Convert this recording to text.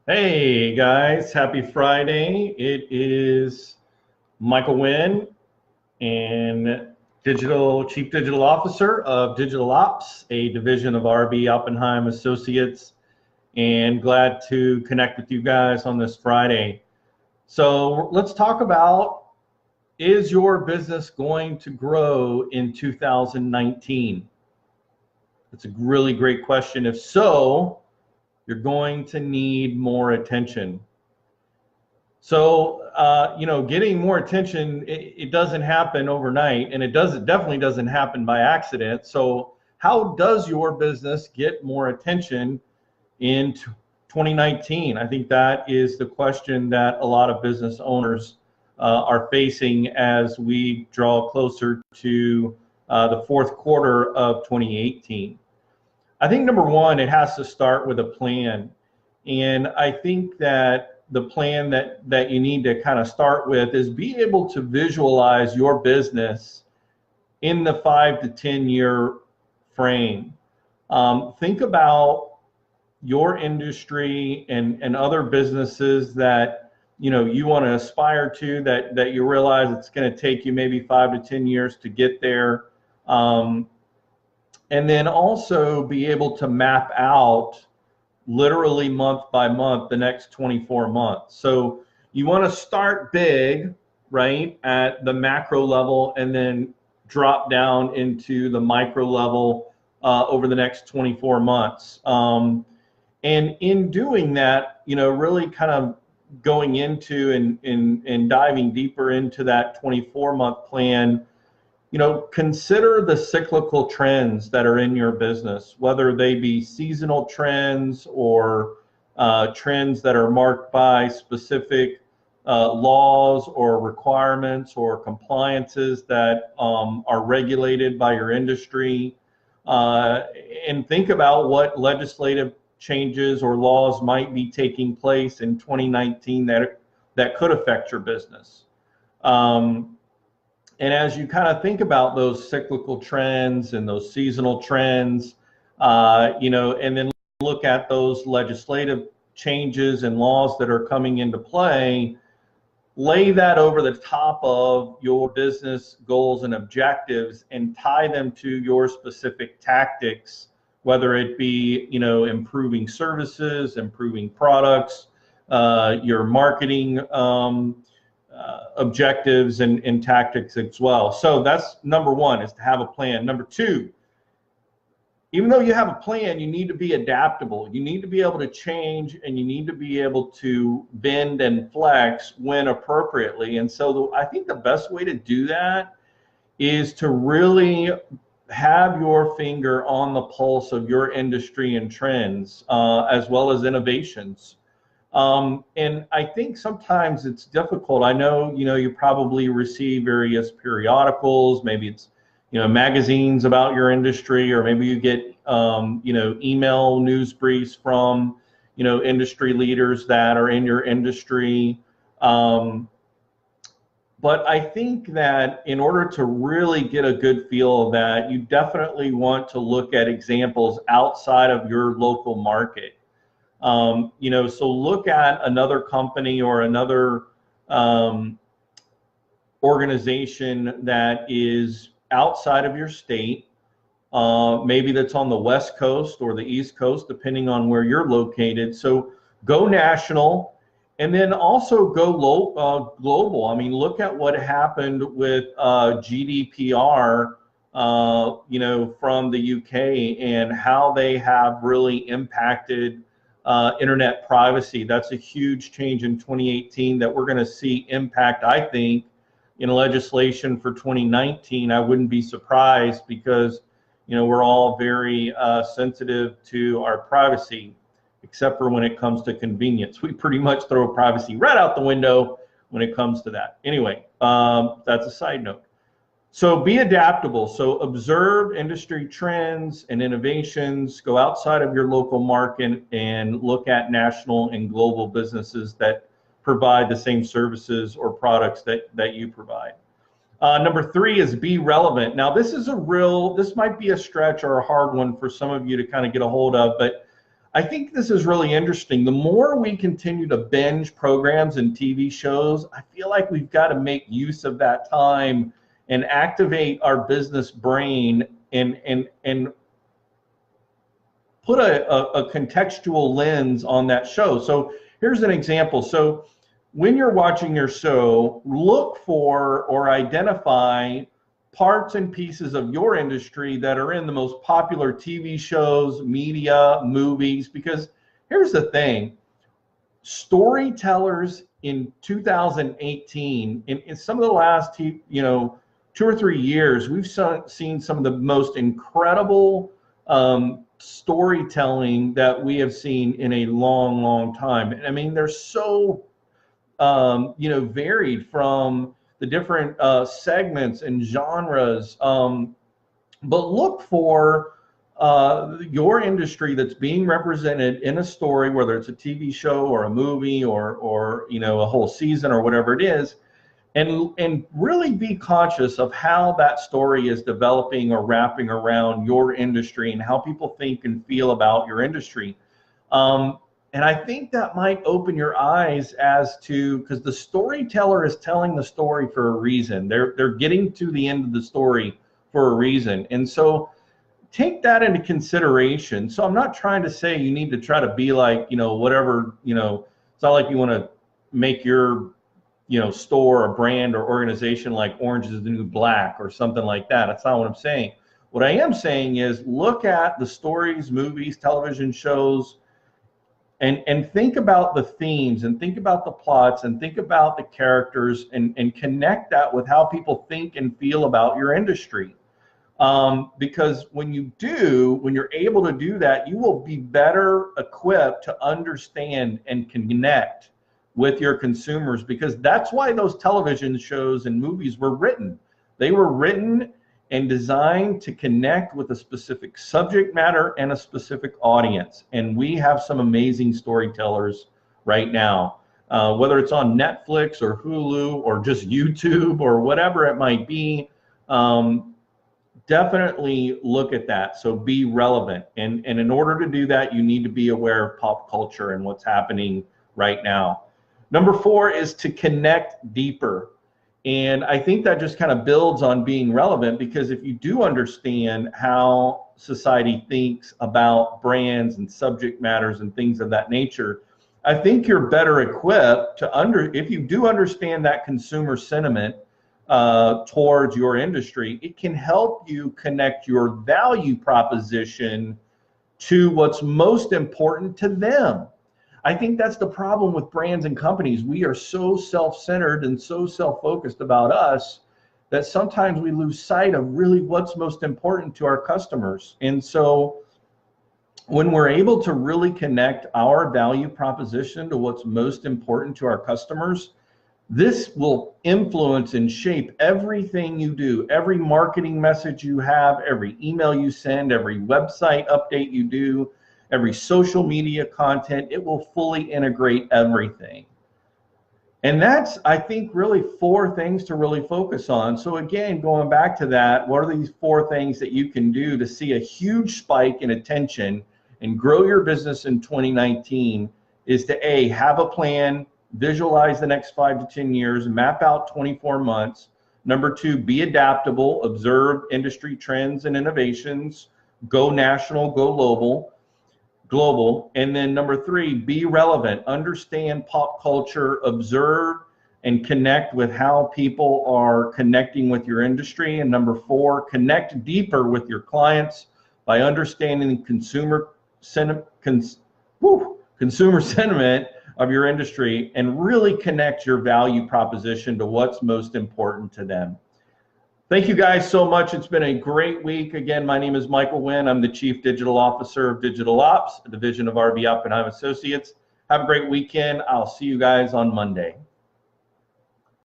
Hey guys, happy Friday. It is Michael Wynn and Chief Digital Officer of Digital Ops, a division of RB Oppenheim Associates, and glad to connect with you guys on this Friday. So let's talk about, is your business going to grow in 2019? That's a really great question. If so, you're going to need more attention. So, getting more attention, it doesn't happen overnight, and it definitely doesn't happen by accident. So how does your business get more attention in 2019? I think that is the question that a lot of business owners are facing as we draw closer to the fourth quarter of 2018. I think number one, it has to start with a plan. And I think that the plan that you need to kind of start with is be able to visualize your business in the 5 to 10 year frame. Think about your industry and other businesses that you want to aspire to, that you realize it's going to take you maybe 5 to 10 years to get there. And then also be able to map out literally month by month the next 24 months. So you want to start big, right, at the macro level, and then drop down into the micro level over the next 24 months. And in doing that, really kind of going into and diving deeper into that 24-month plan, consider the cyclical trends that are in your business, whether they be seasonal trends or trends that are marked by specific laws or requirements or compliances that are regulated by your industry. And think about what legislative changes or laws might be taking place in 2019 that could affect your business. And as you kind of think about those cyclical trends and those seasonal trends, and then look at those legislative changes and laws that are coming into play, lay that over the top of your business goals and objectives and tie them to your specific tactics, whether it be, improving services, improving products, your marketing objectives and tactics as well. So that's number one, is to have a plan. Number two, even though you have a plan, you need to be adaptable. You need to be able to change, and you need to be able to bend and flex when appropriately. And so I think the best way to do that is to really have your finger on the pulse of your industry and trends, as well as innovations. And I think sometimes it's difficult. I know, you probably receive various periodicals, maybe it's, magazines about your industry, or maybe you get, email news briefs from, industry leaders that are in your industry. But I think that in order to really get a good feel of that, you definitely want to look at examples outside of your local market. So look at another company or another organization that is outside of your state, maybe that's on the West Coast or the East Coast, depending on where you're located. So go national, and then also go global. I mean, look at what happened with GDPR, from the UK, and how they have really impacted internet privacy. That's a huge change in 2018 that we're going to see impact, I think, in legislation for 2019. I wouldn't be surprised, because we're all very sensitive to our privacy, except for when it comes to convenience. We pretty much throw privacy right out the window when it comes to that. Anyway, that's a side note. So be adaptable. So observe industry trends and innovations, go outside of your local market and look at national and global businesses that provide the same services or products that you provide. Number three is be relevant. Now this might be a stretch or a hard one for some of you to kind of get a hold of, but I think this is really interesting. The more we continue to binge programs and TV shows, I feel like we've got to make use of that time and activate our business brain and put a contextual lens on that show. So here's an example. So when you're watching your show, look for or identify parts and pieces of your industry that are in the most popular TV shows, media, movies, because here's the thing, storytellers in 2018, in some of the last 2 or 3 years, we've seen some of the most incredible storytelling that we have seen in a long time. I mean, they're so varied from the different segments and genres, but look for your industry that's being represented in a story, whether it's a TV show or a movie or a whole season or whatever it is, and really be conscious of how that story is developing or wrapping around your industry and how people think and feel about your industry. And I think that might open your eyes as to, because the storyteller is telling the story for a reason. They're getting to the end of the story for a reason. And so take that into consideration. So I'm not trying to say you need to try to be like, whatever, it's not like you want to make your, store or brand or organization like Orange is the New Black or something like that. That's not what I'm saying. What I am saying is look at the stories, movies, television shows, and think about the themes and think about the plots and think about the characters and connect that with how people think and feel about your industry. Because when you're able to do that, you will be better equipped to understand and connect with your consumers, because that's why those television shows and movies were written. They were written and designed to connect with a specific subject matter and a specific audience. And we have some amazing storytellers right now, whether it's on Netflix or Hulu or just YouTube or whatever it might be. Definitely look at that. So be relevant. And in order to do that, you need to be aware of pop culture and what's happening right now. Number 4 is to connect deeper. And I think that just kind of builds on being relevant, because if you do understand how society thinks about brands and subject matters and things of that nature, I think you're better equipped to if you do understand that consumer sentiment towards your industry, it can help you connect your value proposition to what's most important to them. I think that's the problem with brands and companies. We are so self-centered and so self-focused about us that sometimes we lose sight of really what's most important to our customers. And so when we're able to really connect our value proposition to what's most important to our customers, this will influence and shape everything you do, every marketing message you have, every email you send, every website update you do, every social media content. It will fully integrate everything. And that's, I think, really 4 things to really focus on. So again, going back to that, what are these 4 things that you can do to see a huge spike in attention and grow your business in 2019 is to A, have a plan, visualize the next 5 to 10 years, map out 24 months. Number 2, be adaptable, observe industry trends and innovations, go national, go global. And then number 3, be relevant, understand pop culture, observe and connect with how people are connecting with your industry. And number 4, connect deeper with your clients by understanding consumer sentiment of your industry and really connect your value proposition to what's most important to them. Thank you guys so much. It's been a great week. Again, my name is Michael Wynn. I'm the Chief Digital Officer of Digital Ops, a division of RB Oppenheim Associates. Have a great weekend. I'll see you guys on Monday.